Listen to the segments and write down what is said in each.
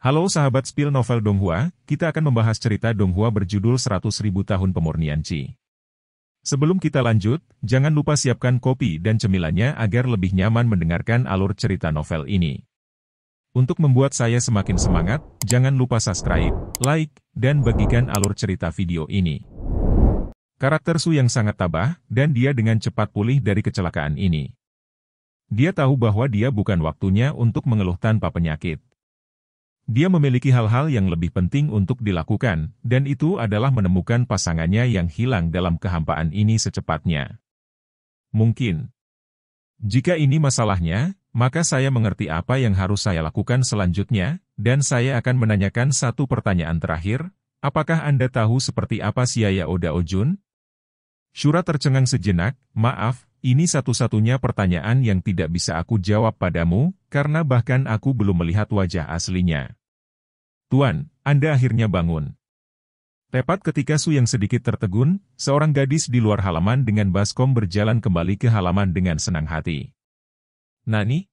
Halo sahabat spill novel Donghua, kita akan membahas cerita Donghua berjudul 100.000 tahun pemurnian Qi. Sebelum kita lanjut, jangan lupa siapkan kopi dan cemilannya agar lebih nyaman mendengarkan alur cerita novel ini. Untuk membuat saya semakin semangat, jangan lupa subscribe, like, dan bagikan alur cerita video ini. Karakter Su yang sangat tabah, dan dia dengan cepat pulih dari kecelakaan ini. Dia tahu bahwa dia bukan waktunya untuk mengeluh tanpa penyakit. Dia memiliki hal-hal yang lebih penting untuk dilakukan, dan itu adalah menemukan pasangannya yang hilang dalam kehampaan ini secepatnya. Mungkin. Jika ini masalahnya, maka saya mengerti apa yang harus saya lakukan selanjutnya, dan saya akan menanyakan satu pertanyaan terakhir, apakah Anda tahu seperti apa Xiaya Oda Ojun? Shura tercengang sejenak, maaf, ini satu-satunya pertanyaan yang tidak bisa aku jawab padamu, karena bahkan aku belum melihat wajah aslinya. Tuan, Anda akhirnya bangun. Tepat ketika Su yang sedikit tertegun, seorang gadis di luar halaman dengan baskom berjalan kembali ke halaman dengan senang hati. Nani?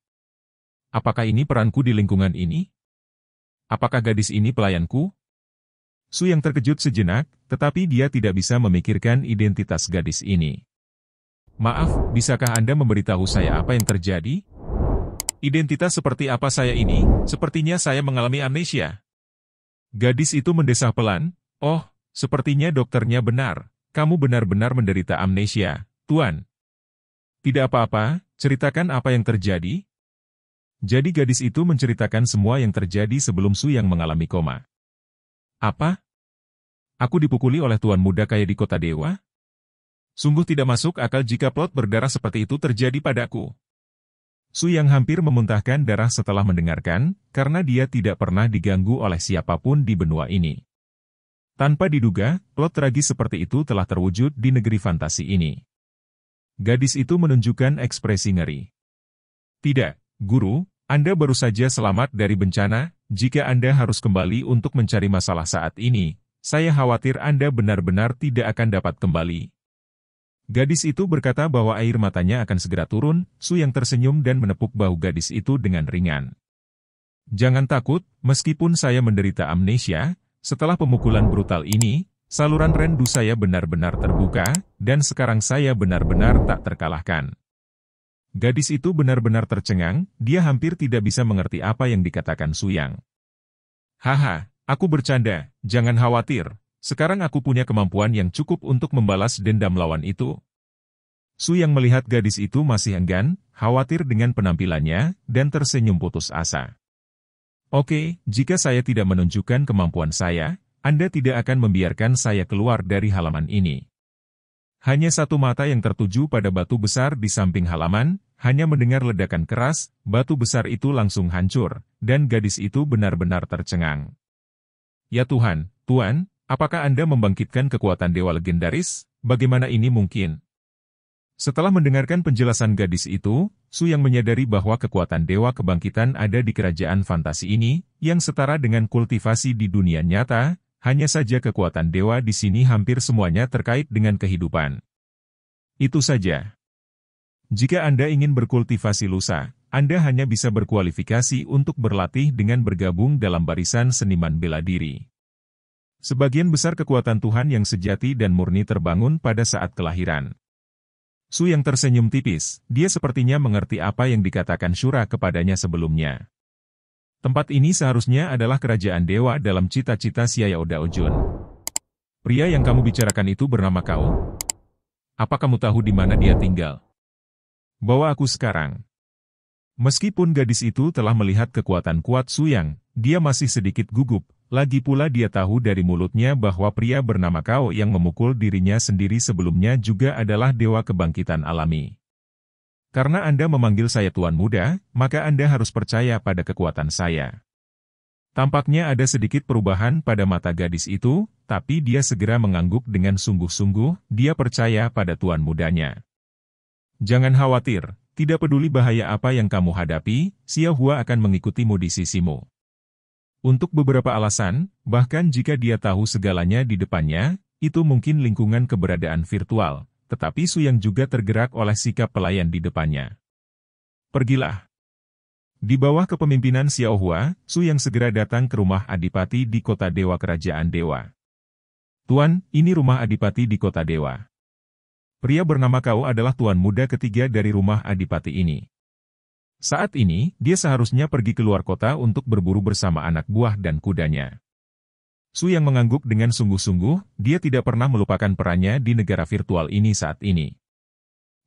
Apakah ini peranku di lingkungan ini? Apakah gadis ini pelayanku? Su yang terkejut sejenak, tetapi dia tidak bisa memikirkan identitas gadis ini. Maaf, bisakah Anda memberitahu saya apa yang terjadi? Identitas seperti apa saya ini? Sepertinya saya mengalami amnesia. Gadis itu mendesah pelan, oh, sepertinya dokternya benar, kamu benar-benar menderita amnesia, Tuan. Tidak apa-apa, ceritakan apa yang terjadi. Jadi gadis itu menceritakan semua yang terjadi sebelum Su yang mengalami koma. Apa? Aku dipukuli oleh tuan muda kaya di kota dewa? Sungguh tidak masuk akal jika plot berdarah seperti itu terjadi padaku. Su yang hampir memuntahkan darah setelah mendengarkan, karena dia tidak pernah diganggu oleh siapapun di benua ini. Tanpa diduga, plot tragis seperti itu telah terwujud di negeri fantasi ini. Gadis itu menunjukkan ekspresi ngeri. Tidak, Guru, Anda baru saja selamat dari bencana, jika Anda harus kembali untuk mencari masalah saat ini, saya khawatir Anda benar-benar tidak akan dapat kembali. Gadis itu berkata bahwa air matanya akan segera turun, Su yang tersenyum dan menepuk bahu gadis itu dengan ringan. Jangan takut, meskipun saya menderita amnesia, setelah pemukulan brutal ini, saluran rendu saya benar-benar terbuka, dan sekarang saya benar-benar tak terkalahkan. Gadis itu benar-benar tercengang, dia hampir tidak bisa mengerti apa yang dikatakan Su Yang. Haha, aku bercanda, jangan khawatir. Sekarang aku punya kemampuan yang cukup untuk membalas dendam lawan itu. Su yang melihat gadis itu masih enggan, khawatir dengan penampilannya, dan tersenyum putus asa. Oke, jika saya tidak menunjukkan kemampuan saya, Anda tidak akan membiarkan saya keluar dari halaman ini. Hanya satu mata yang tertuju pada batu besar di samping halaman, hanya mendengar ledakan keras, batu besar itu langsung hancur, dan gadis itu benar-benar tercengang. Ya Tuhan, Tuan, apakah Anda membangkitkan kekuatan dewa legendaris? Bagaimana ini mungkin? Setelah mendengarkan penjelasan gadis itu, Su yang menyadari bahwa kekuatan dewa kebangkitan ada di kerajaan fantasi ini, yang setara dengan kultivasi di dunia nyata, hanya saja kekuatan dewa di sini hampir semuanya terkait dengan kehidupan. Itu saja. Jika Anda ingin berkultivasi lusa, Anda hanya bisa berkualifikasi untuk berlatih dengan bergabung dalam barisan seniman bela diri. Sebagian besar kekuatan Tuhan yang sejati dan murni terbangun pada saat kelahiran. Su yang tersenyum tipis, dia sepertinya mengerti apa yang dikatakan Shura kepadanya sebelumnya. Tempat ini seharusnya adalah kerajaan dewa dalam cita-cita Xiaya Oda Ojun. Pria yang kamu bicarakan itu bernama kau? Apa kamu tahu di mana dia tinggal? Bawa aku sekarang. Meskipun gadis itu telah melihat kekuatan kuat Su Yang, dia masih sedikit gugup. Lagi pula dia tahu dari mulutnya bahwa pria bernama Kau yang memukul dirinya sendiri sebelumnya juga adalah dewa kebangkitan alami. Karena Anda memanggil saya Tuan Muda, maka Anda harus percaya pada kekuatan saya. Tampaknya ada sedikit perubahan pada mata gadis itu, tapi dia segera mengangguk dengan sungguh-sungguh, dia percaya pada Tuan Mudanya. Jangan khawatir, tidak peduli bahaya apa yang kamu hadapi, Xiao Hua akan mengikutimu di sisimu. Untuk beberapa alasan, bahkan jika dia tahu segalanya di depannya, itu mungkin lingkungan keberadaan virtual, tetapi Su yang juga tergerak oleh sikap pelayan di depannya. Pergilah. Di bawah kepemimpinan Xiao Hua, Su yang segera datang ke rumah Adipati di kota Dewa Kerajaan Dewa. Tuan, ini rumah Adipati di kota Dewa. Pria bernama Kau adalah tuan muda ketiga dari rumah Adipati ini. Saat ini, dia seharusnya pergi keluar kota untuk berburu bersama anak buah dan kudanya. Su yang mengangguk dengan sungguh-sungguh, dia tidak pernah melupakan perannya di negara virtual ini saat ini.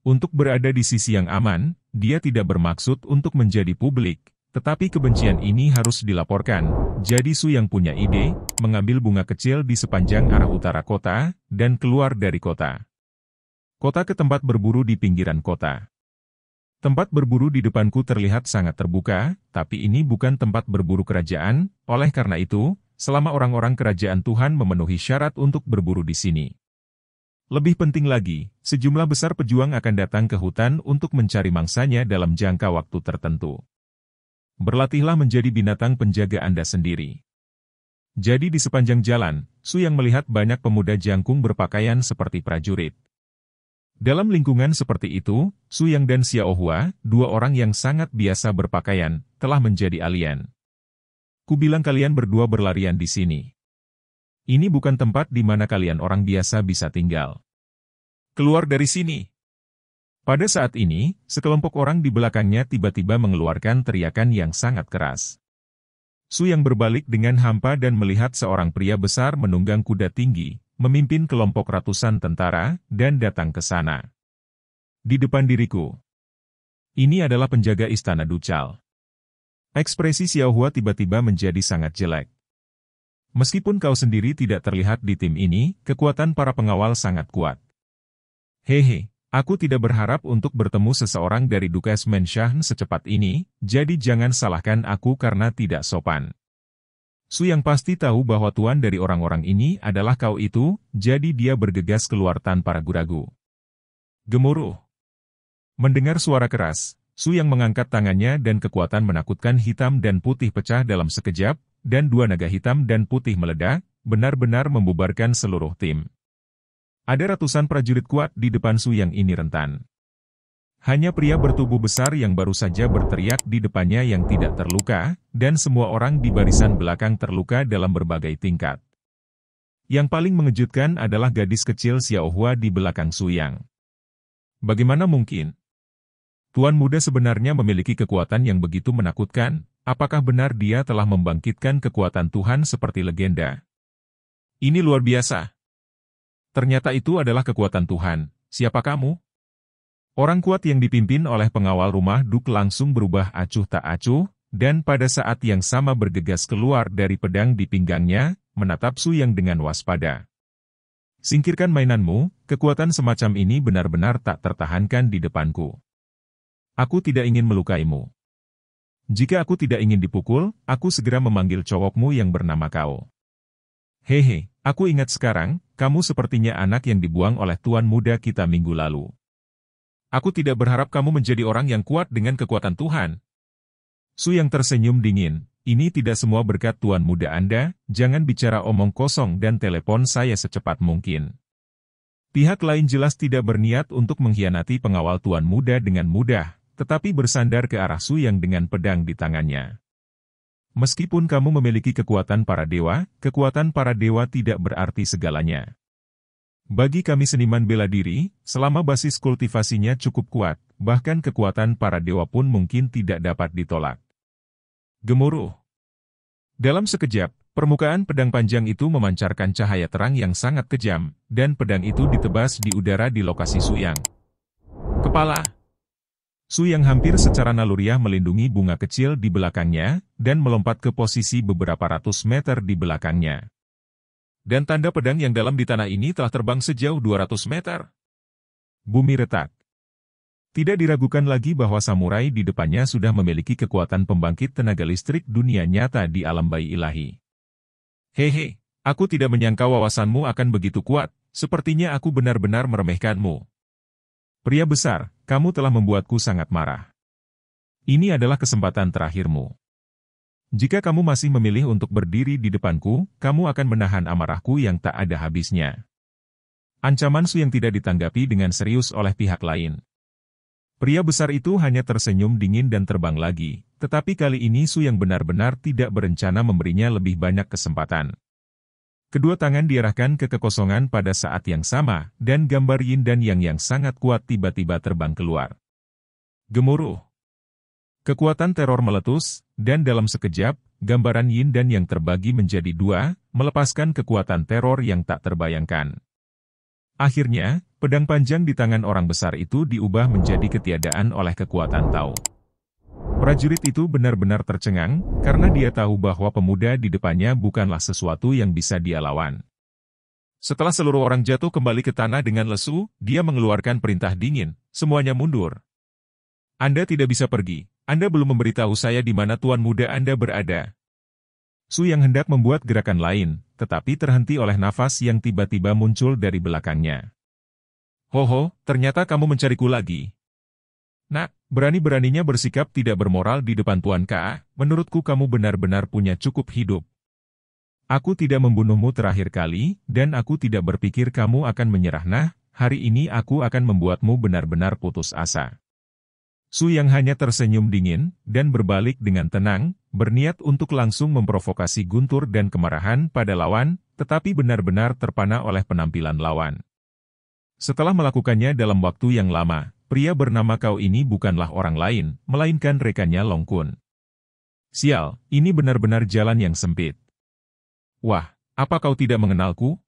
Untuk berada di sisi yang aman, dia tidak bermaksud untuk menjadi publik, tetapi kebencian ini harus dilaporkan. Jadi Su yang punya ide, mengambil bunga kecil di sepanjang arah utara kota, dan keluar dari kota. Kota ke tempat berburu di pinggiran kota. Tempat berburu di depanku terlihat sangat terbuka, tapi ini bukan tempat berburu kerajaan, oleh karena itu, selama orang-orang kerajaan Tuhan memenuhi syarat untuk berburu di sini. Lebih penting lagi, sejumlah besar pejuang akan datang ke hutan untuk mencari mangsanya dalam jangka waktu tertentu. Berlatihlah menjadi binatang penjaga Anda sendiri. Jadi di sepanjang jalan, Su yang melihat banyak pemuda jangkung berpakaian seperti prajurit. Dalam lingkungan seperti itu, Su Yang dan Xiao Hua, dua orang yang sangat biasa berpakaian, telah menjadi alien. Kubilang kalian berdua berlarian di sini. Ini bukan tempat di mana kalian orang biasa bisa tinggal. Keluar dari sini. Pada saat ini, sekelompok orang di belakangnya tiba-tiba mengeluarkan teriakan yang sangat keras. Su Yang berbalik dengan hampa dan melihat seorang pria besar menunggang kuda tinggi, memimpin kelompok ratusan tentara, dan datang ke sana. Di depan diriku. Ini adalah penjaga istana Ducal. Ekspresi Xiao Hua tiba-tiba menjadi sangat jelek. Meskipun kau sendiri tidak terlihat di tim ini, kekuatan para pengawal sangat kuat. Hehe, aku tidak berharap untuk bertemu seseorang dari Dukas Menshan secepat ini, jadi jangan salahkan aku karena tidak sopan. Su yang pasti tahu bahwa tuan dari orang-orang ini adalah kau itu, jadi dia bergegas keluar tanpa ragu-ragu. Gemuruh. Mendengar suara keras, Su yang mengangkat tangannya dan kekuatan menakutkan hitam dan putih pecah dalam sekejap, dan dua naga hitam dan putih meledak, benar-benar membubarkan seluruh tim. Ada ratusan prajurit kuat di depan Su yang ini rentan. Hanya pria bertubuh besar yang baru saja berteriak di depannya yang tidak terluka, dan semua orang di barisan belakang terluka dalam berbagai tingkat. Yang paling mengejutkan adalah gadis kecil Xiao Hua di belakang Su Yang. Bagaimana mungkin? Tuan muda sebenarnya memiliki kekuatan yang begitu menakutkan, apakah benar dia telah membangkitkan kekuatan Tuhan seperti legenda? Ini luar biasa. Ternyata itu adalah kekuatan Tuhan. Siapa kamu? Orang kuat yang dipimpin oleh pengawal rumah Duk langsung berubah acuh tak acuh, dan pada saat yang sama bergegas keluar dari pedang di pinggangnya, menatap Su Yang dengan waspada. Singkirkan mainanmu, kekuatan semacam ini benar-benar tak tertahankan di depanku. Aku tidak ingin melukaimu. Jika aku tidak ingin dipukul, aku segera memanggil cowokmu yang bernama Kau. Hehe, aku ingat sekarang, kamu sepertinya anak yang dibuang oleh tuan muda kita minggu lalu. Aku tidak berharap kamu menjadi orang yang kuat dengan kekuatan Tuhan. Su Yang tersenyum dingin, ini tidak semua berkat tuan muda Anda, jangan bicara omong kosong dan telepon saya secepat mungkin. Pihak lain jelas tidak berniat untuk mengkhianati pengawal tuan muda dengan mudah, tetapi bersandar ke arah Su Yang dengan pedang di tangannya. Meskipun kamu memiliki kekuatan para dewa tidak berarti segalanya. Bagi kami seniman bela diri, selama basis kultivasinya cukup kuat, bahkan kekuatan para dewa pun mungkin tidak dapat ditolak. Gemuruh. Dalam sekejap, permukaan pedang panjang itu memancarkan cahaya terang yang sangat kejam, dan pedang itu ditebas di udara di lokasi Su Yang. Kepala. Su Yang hampir secara naluriah melindungi bunga kecil di belakangnya, dan melompat ke posisi beberapa ratus meter di belakangnya. Dan tanda pedang yang dalam di tanah ini telah terbang sejauh 200 meter. Bumi retak. Tidak diragukan lagi bahwa samurai di depannya sudah memiliki kekuatan pembangkit tenaga listrik dunia nyata di alam bayi ilahi. Hehe, aku tidak menyangka wawasanmu akan begitu kuat, sepertinya aku benar-benar meremehkanmu. Pria besar, kamu telah membuatku sangat marah. Ini adalah kesempatan terakhirmu. Jika kamu masih memilih untuk berdiri di depanku, kamu akan menahan amarahku yang tak ada habisnya. Ancaman Su yang tidak ditanggapi dengan serius oleh pihak lain. Pria besar itu hanya tersenyum dingin dan terbang lagi, tetapi kali ini Su yang benar-benar tidak berencana memberinya lebih banyak kesempatan. Kedua tangan diarahkan ke kekosongan pada saat yang sama, dan gambar yin dan yang sangat kuat tiba-tiba terbang keluar. Gemuruh. Kekuatan teror meletus, dan dalam sekejap, gambaran yin dan yang terbagi menjadi dua, melepaskan kekuatan teror yang tak terbayangkan. Akhirnya, pedang panjang di tangan orang besar itu diubah menjadi ketiadaan oleh kekuatan Tao. Prajurit itu benar-benar tercengang, karena dia tahu bahwa pemuda di depannya bukanlah sesuatu yang bisa dia lawan. Setelah seluruh orang jatuh kembali ke tanah dengan lesu, dia mengeluarkan perintah dingin, semuanya mundur. Anda tidak bisa pergi, Anda belum memberitahu saya di mana tuan muda Anda berada. Su yang hendak membuat gerakan lain, tetapi terhenti oleh nafas yang tiba-tiba muncul dari belakangnya. Hoho, ternyata kamu mencariku lagi. Nak, berani-beraninya bersikap tidak bermoral di depan Tuan Ka, menurutku kamu benar-benar punya cukup hidup. Aku tidak membunuhmu terakhir kali, dan aku tidak berpikir kamu akan menyerah. Nah, hari ini aku akan membuatmu benar-benar putus asa. Su yang hanya tersenyum dingin, dan berbalik dengan tenang, berniat untuk langsung memprovokasi guntur dan kemarahan pada lawan, tetapi benar-benar terpana oleh penampilan lawan. Setelah melakukannya dalam waktu yang lama, pria bernama Kau ini bukanlah orang lain, melainkan rekannya Long Kun. Sial, ini benar-benar jalan yang sempit. Wah, apa kau tidak mengenalku?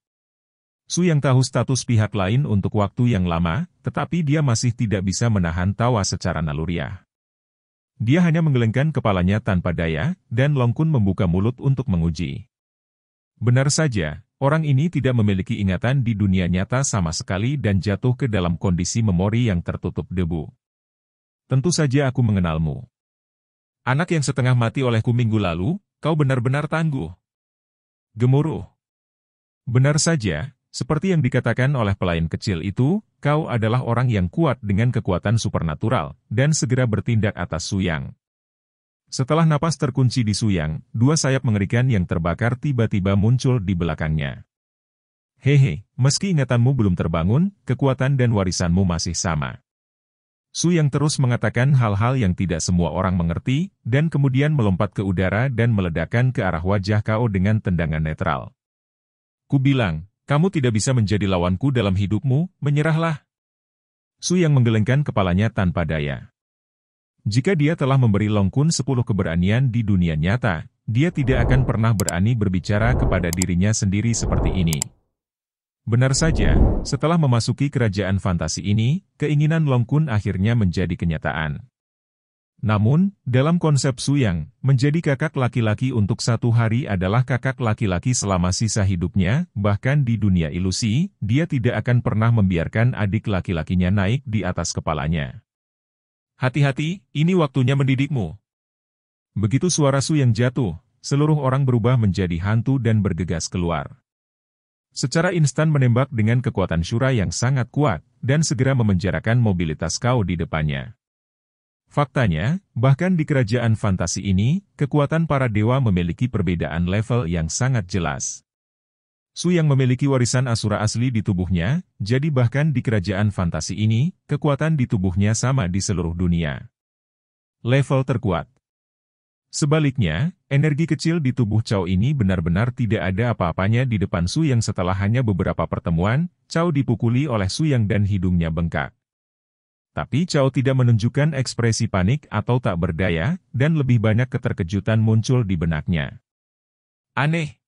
Su yang tahu status pihak lain untuk waktu yang lama, tetapi dia masih tidak bisa menahan tawa secara naluriah. Dia hanya menggelengkan kepalanya tanpa daya, dan Long Kun membuka mulut untuk menguji. Benar saja, orang ini tidak memiliki ingatan di dunia nyata sama sekali dan jatuh ke dalam kondisi memori yang tertutup debu. Tentu saja aku mengenalmu. Anak yang setengah mati olehku minggu lalu, kau benar-benar tangguh. Gemuruh. Benar saja. Seperti yang dikatakan oleh pelayan kecil itu, kau adalah orang yang kuat dengan kekuatan supernatural, dan segera bertindak atas Su Yang. Setelah napas terkunci di Su Yang, dua sayap mengerikan yang terbakar tiba-tiba muncul di belakangnya. Hehe, meski ingatanmu belum terbangun, kekuatan dan warisanmu masih sama. Su Yang terus mengatakan hal-hal yang tidak semua orang mengerti, dan kemudian melompat ke udara dan meledakkan ke arah wajah Kao dengan tendangan netral. Ku bilang, kamu tidak bisa menjadi lawanku dalam hidupmu, menyerahlah. Su yang menggelengkan kepalanya tanpa daya. Jika dia telah memberi Long Kun 10 keberanian di dunia nyata, dia tidak akan pernah berani berbicara kepada dirinya sendiri seperti ini. Benar saja, setelah memasuki kerajaan fantasi ini, keinginan Long Kun akhirnya menjadi kenyataan. Namun, dalam konsep Su Yang, menjadi kakak laki-laki untuk satu hari adalah kakak laki-laki selama sisa hidupnya, bahkan di dunia ilusi, dia tidak akan pernah membiarkan adik laki-lakinya naik di atas kepalanya. Hati-hati, ini waktunya mendidikmu. Begitu suara Su Yang jatuh, seluruh orang berubah menjadi hantu dan bergegas keluar. Secara instan menembak dengan kekuatan syura yang sangat kuat, dan segera memenjarakan mobilitas Kau di depannya. Faktanya, bahkan di kerajaan fantasi ini, kekuatan para dewa memiliki perbedaan level yang sangat jelas. Su yang memiliki warisan Asura asli di tubuhnya, jadi bahkan di kerajaan fantasi ini, kekuatan di tubuhnya sama di seluruh dunia. Level terkuat. Sebaliknya, energi kecil di tubuh Cao ini benar-benar tidak ada apa-apanya di depan Su yang setelah hanya beberapa pertemuan, Cao dipukuli oleh Su yang dan hidungnya bengkak. Tapi Cao tidak menunjukkan ekspresi panik atau tak berdaya, dan lebih banyak keterkejutan muncul di benaknya. Aneh.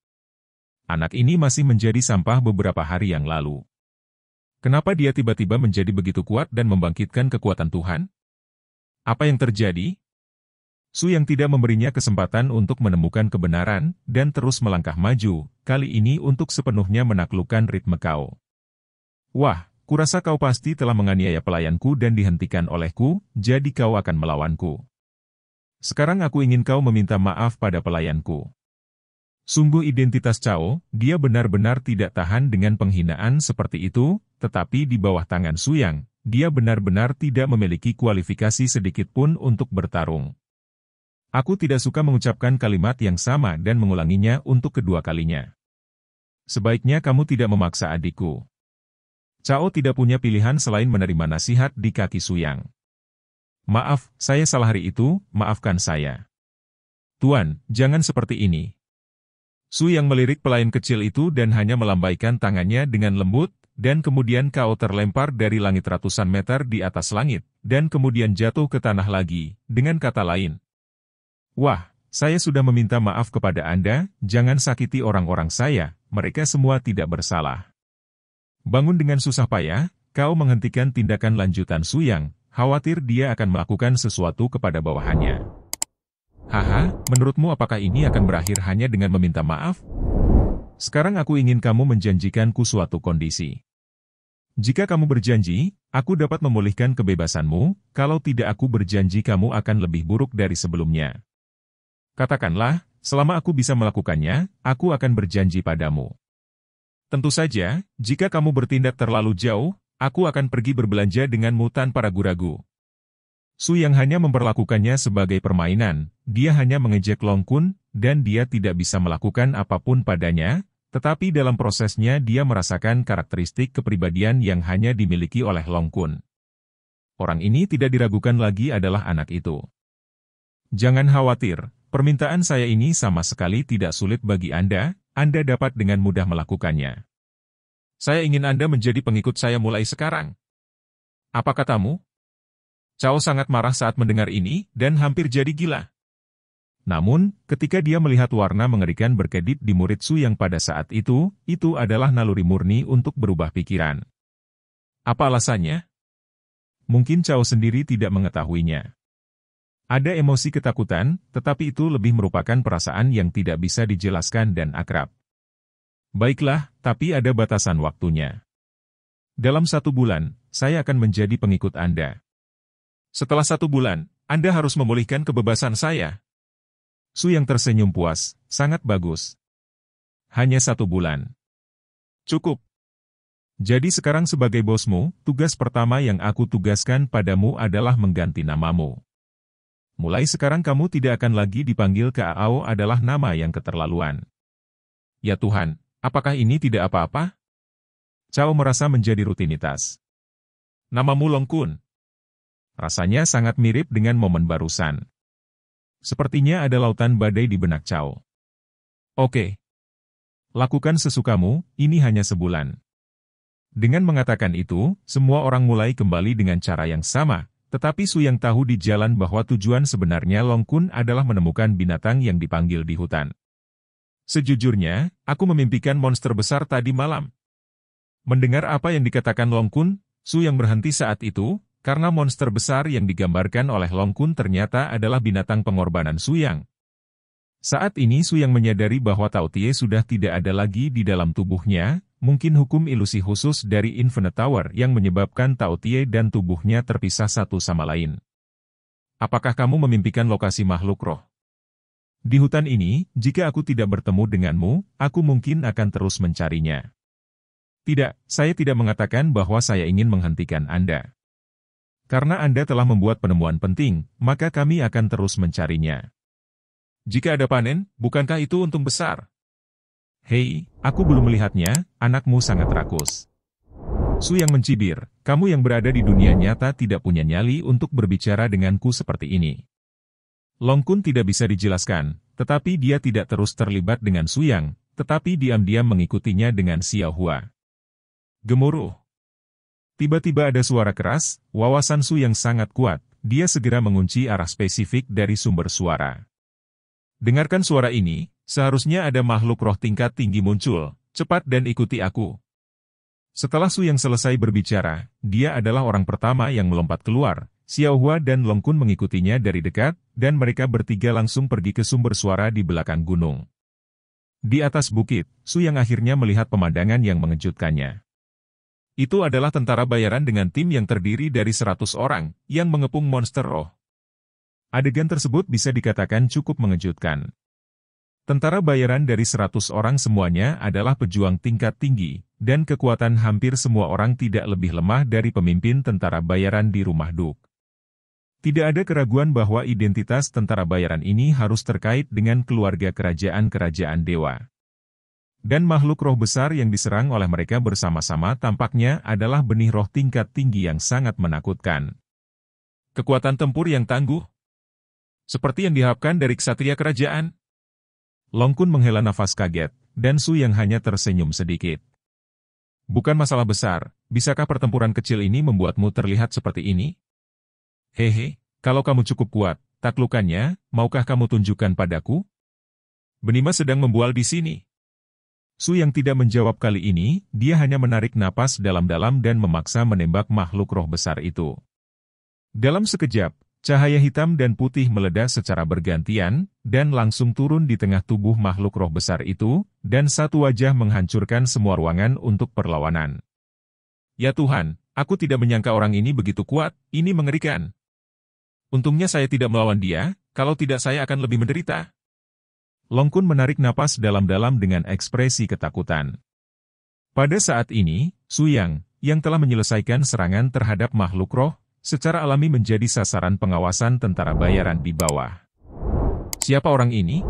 Anak ini masih menjadi sampah beberapa hari yang lalu. Kenapa dia tiba-tiba menjadi begitu kuat dan membangkitkan kekuatan Tuhan? Apa yang terjadi? Su yang tidak memberinya kesempatan untuk menemukan kebenaran, dan terus melangkah maju, kali ini untuk sepenuhnya menaklukkan ritme Kao. Wah! Kurasa kau pasti telah menganiaya pelayanku dan dihentikan olehku, jadi kau akan melawanku. Sekarang aku ingin kau meminta maaf pada pelayanku. Sungguh identitas Cao, dia benar-benar tidak tahan dengan penghinaan seperti itu, tetapi di bawah tangan Su Yang, dia benar-benar tidak memiliki kualifikasi sedikit pun untuk bertarung. Aku tidak suka mengucapkan kalimat yang sama dan mengulanginya untuk kedua kalinya. Sebaiknya kamu tidak memaksa adikku. Cao tidak punya pilihan selain menerima nasihat di kaki Su Yang. Maaf, saya salah hari itu, maafkan saya. Tuan, jangan seperti ini. Su yang melirik pelayan kecil itu dan hanya melambaikan tangannya dengan lembut, dan kemudian kau terlempar dari langit ratusan meter di atas langit, dan kemudian jatuh ke tanah lagi, dengan kata lain. Wah, saya sudah meminta maaf kepada Anda, jangan sakiti orang-orang saya, mereka semua tidak bersalah. Bangun dengan susah payah, kau menghentikan tindakan lanjutan Su Yang, khawatir dia akan melakukan sesuatu kepada bawahannya. Haha, menurutmu apakah ini akan berakhir hanya dengan meminta maaf? Sekarang aku ingin kamu menjanjikanku suatu kondisi. Jika kamu berjanji, aku dapat memulihkan kebebasanmu, kalau tidak aku berjanji kamu akan lebih buruk dari sebelumnya. Katakanlah, selama aku bisa melakukannya, aku akan berjanji padamu. Tentu saja, jika kamu bertindak terlalu jauh, aku akan pergi berbelanja denganmu tanpa ragu-ragu. Su yang hanya memperlakukannya sebagai permainan, dia hanya mengejek Long Kun, dan dia tidak bisa melakukan apapun padanya, tetapi dalam prosesnya dia merasakan karakteristik kepribadian yang hanya dimiliki oleh Long Kun. Orang ini tidak diragukan lagi adalah anak itu. Jangan khawatir, permintaan saya ini sama sekali tidak sulit bagi Anda dapat dengan mudah melakukannya. Saya ingin Anda menjadi pengikut saya mulai sekarang. Apa katamu? Cao sangat marah saat mendengar ini, dan hampir jadi gila. Namun, ketika dia melihat warna mengerikan berkedip di murid Su yang pada saat itu adalah naluri murni untuk berubah pikiran. Apa alasannya? Mungkin Cao sendiri tidak mengetahuinya. Ada emosi ketakutan, tetapi itu lebih merupakan perasaan yang tidak bisa dijelaskan dan akrab. Baiklah, tapi ada batasan waktunya. Dalam 1 bulan, saya akan menjadi pengikut Anda. Setelah 1 bulan, Anda harus memulihkan kebebasan saya. Su yang tersenyum puas, sangat bagus. Hanya 1 bulan. Cukup. Jadi sekarang sebagai bosmu, tugas pertama yang aku tugaskan padamu adalah mengganti namamu. Mulai sekarang kamu tidak akan lagi dipanggil Cao adalah nama yang keterlaluan. Ya Tuhan, apakah ini tidak apa-apa? Cao merasa menjadi rutinitas. Namamu Long Kun. Rasanya sangat mirip dengan momen barusan. Sepertinya ada lautan badai di benak Cao. Oke. Lakukan sesukamu, ini hanya sebulan. Dengan mengatakan itu, semua orang mulai kembali dengan cara yang sama, tetapi Su yang tahu di jalan bahwa tujuan sebenarnya Long Kun adalah menemukan binatang yang dipanggil di hutan. Sejujurnya, aku memimpikan monster besar tadi malam. Mendengar apa yang dikatakan Long Kun, Su yang berhenti saat itu, karena monster besar yang digambarkan oleh Long Kun ternyata adalah binatang pengorbanan Su Yang. Saat ini Su Yang menyadari bahwa Tao Tie sudah tidak ada lagi di dalam tubuhnya, mungkin hukum ilusi khusus dari Infinite Tower yang menyebabkan Tao Tie dan tubuhnya terpisah satu sama lain. Apakah kamu memimpikan lokasi makhluk roh? Di hutan ini, jika aku tidak bertemu denganmu, aku mungkin akan terus mencarinya. Tidak, saya tidak mengatakan bahwa saya ingin menghentikan Anda. Karena Anda telah membuat penemuan penting, maka kami akan terus mencarinya. Jika ada panen, bukankah itu untung besar? Hei, aku belum melihatnya, anakmu sangat rakus. Su yang mencibir, kamu yang berada di dunia nyata tidak punya nyali untuk berbicara denganku seperti ini. Long Kun tidak bisa dijelaskan, tetapi dia tidak terus terlibat dengan Su Yang, tetapi diam-diam mengikutinya dengan Xiao Hua. Gemuruh. Tiba-tiba ada suara keras, wawasan Su yang sangat kuat, dia segera mengunci arah spesifik dari sumber suara. Dengarkan suara ini, seharusnya ada makhluk roh tingkat tinggi muncul, cepat dan ikuti aku. Setelah Su yang selesai berbicara, dia adalah orang pertama yang melompat keluar, Xiao Hua dan Long Kun mengikutinya dari dekat, dan mereka bertiga langsung pergi ke sumber suara di belakang gunung. Di atas bukit, Su yang akhirnya melihat pemandangan yang mengejutkannya. Itu adalah tentara bayaran dengan tim yang terdiri dari 100 orang, yang mengepung monster roh. Adegan tersebut bisa dikatakan cukup mengejutkan. Tentara bayaran dari 100 orang semuanya adalah pejuang tingkat tinggi, dan kekuatan hampir semua orang tidak lebih lemah dari pemimpin tentara bayaran di rumah Duk. Tidak ada keraguan bahwa identitas tentara bayaran ini harus terkait dengan keluarga kerajaan-kerajaan dewa. Dan makhluk roh besar yang diserang oleh mereka bersama-sama tampaknya adalah benih roh tingkat tinggi yang sangat menakutkan. Kekuatan tempur yang tangguh. Seperti yang diharapkan dari ksatria kerajaan. Long Kun menghela nafas kaget, dan Su Yang hanya tersenyum sedikit. Bukan masalah besar, bisakah pertempuran kecil ini membuatmu terlihat seperti ini? Hehe, kalau kamu cukup kuat, taklukannya, maukah kamu tunjukkan padaku? Benima sedang membual di sini. Su Yang tidak menjawab kali ini, dia hanya menarik napas dalam-dalam dan memaksa menembak makhluk roh besar itu. Dalam sekejap, cahaya hitam dan putih meledak secara bergantian, dan langsung turun di tengah tubuh makhluk roh besar itu, dan satu wajah menghancurkan semua ruangan untuk perlawanan. Ya Tuhan, aku tidak menyangka orang ini begitu kuat, ini mengerikan. Untungnya saya tidak melawan dia, kalau tidak saya akan lebih menderita. Long Kun menarik napas dalam-dalam dengan ekspresi ketakutan. Pada saat ini, Su Yang, yang telah menyelesaikan serangan terhadap makhluk roh, secara alami menjadi sasaran pengawasan tentara bayaran di bawah. Siapa orang ini?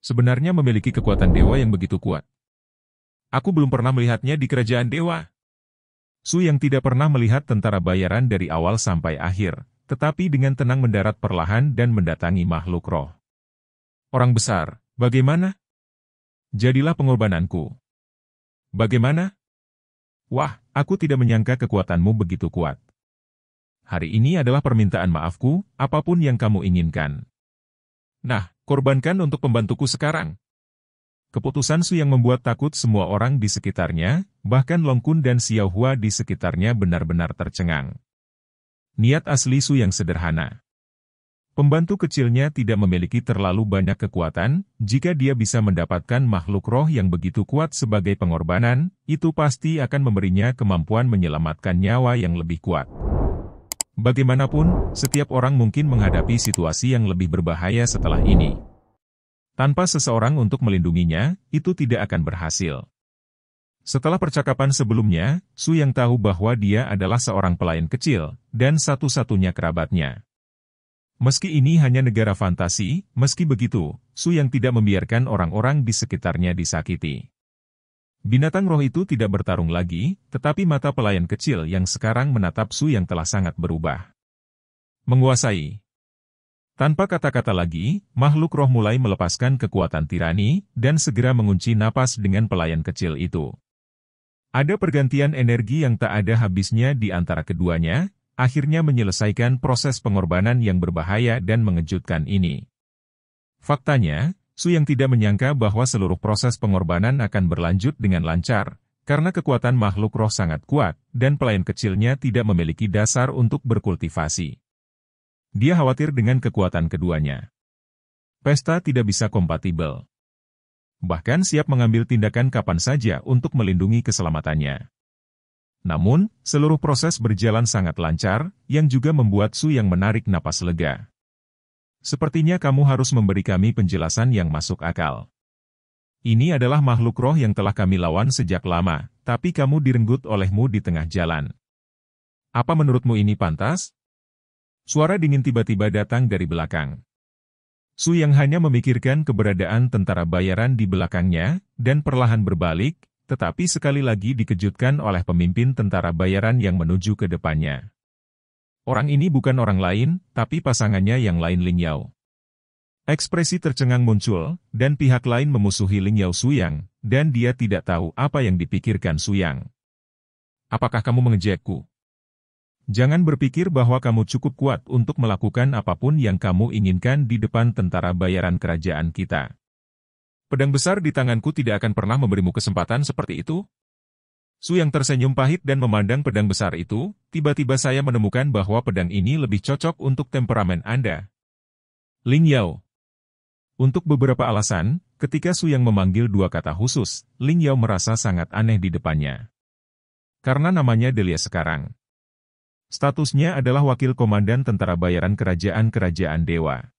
Sebenarnya memiliki kekuatan dewa yang begitu kuat. Aku belum pernah melihatnya di kerajaan dewa. Su Yang tidak pernah melihat tentara bayaran dari awal sampai akhir, tetapi dengan tenang mendarat perlahan dan mendatangi makhluk roh. Orang besar, bagaimana? Jadilah pengorbananku. Bagaimana? Wah, aku tidak menyangka kekuatanmu begitu kuat. Hari ini adalah permintaan maafku, apapun yang kamu inginkan. Nah, korbankan untuk pembantuku sekarang. Keputusan Su Yang membuat takut semua orang di sekitarnya, bahkan Long Kun dan Xiao Hua di sekitarnya benar-benar tercengang. Niat asli Su Yang sederhana. Pembantu kecilnya tidak memiliki terlalu banyak kekuatan, jika dia bisa mendapatkan makhluk roh yang begitu kuat sebagai pengorbanan, itu pasti akan memberinya kemampuan menyelamatkan nyawa yang lebih kuat. Bagaimanapun, setiap orang mungkin menghadapi situasi yang lebih berbahaya setelah ini. Tanpa seseorang untuk melindunginya, itu tidak akan berhasil. Setelah percakapan sebelumnya, Su Yang tahu bahwa dia adalah seorang pelayan kecil, dan satu-satunya kerabatnya. Meski ini hanya negara fantasi, meski begitu, Su Yang tidak membiarkan orang-orang di sekitarnya disakiti. Binatang roh itu tidak bertarung lagi, tetapi mata pelayan kecil yang sekarang menatap Su Yang telah sangat berubah. Menguasai. Tanpa kata-kata lagi, makhluk roh mulai melepaskan kekuatan tirani, dan segera mengunci napas dengan pelayan kecil itu. Ada pergantian energi yang tak ada habisnya di antara keduanya, akhirnya menyelesaikan proses pengorbanan yang berbahaya dan mengejutkan ini. Faktanya, Su Yang tidak menyangka bahwa seluruh proses pengorbanan akan berlanjut dengan lancar, karena kekuatan makhluk roh sangat kuat, dan pelayan kecilnya tidak memiliki dasar untuk berkultivasi. Dia khawatir dengan kekuatan keduanya. Pesta tidak bisa kompatibel. Bahkan siap mengambil tindakan kapan saja untuk melindungi keselamatannya. Namun, seluruh proses berjalan sangat lancar, yang juga membuat Su Yang menarik napas lega. Sepertinya kamu harus memberi kami penjelasan yang masuk akal. Ini adalah makhluk roh yang telah kami lawan sejak lama, tapi kamu direnggut olehmu di tengah jalan. Apa menurutmu ini pantas? Suara dingin tiba-tiba datang dari belakang. Su Yang hanya memikirkan keberadaan tentara bayaran di belakangnya, dan perlahan berbalik, tetapi sekali lagi dikejutkan oleh pemimpin tentara bayaran yang menuju ke depannya. Orang ini bukan orang lain, tapi pasangannya yang lain Ling Yao. Ekspresi tercengang muncul, dan pihak lain memusuhi Ling Yao Su Yang, dan dia tidak tahu apa yang dipikirkan Su Yang. Apakah kamu mengejekku? Jangan berpikir bahwa kamu cukup kuat untuk melakukan apapun yang kamu inginkan di depan tentara bayaran kerajaan kita. Pedang besar di tanganku tidak akan pernah memberimu kesempatan seperti itu. Su Yang tersenyum pahit dan memandang pedang besar itu, tiba-tiba saya menemukan bahwa pedang ini lebih cocok untuk temperamen Anda. Ling Yao. Untuk beberapa alasan, ketika Su Yang memanggil dua kata khusus, Ling Yao merasa sangat aneh di depannya. Karena namanya Delia sekarang. Statusnya adalah wakil komandan tentara bayaran kerajaan-kerajaan dewa.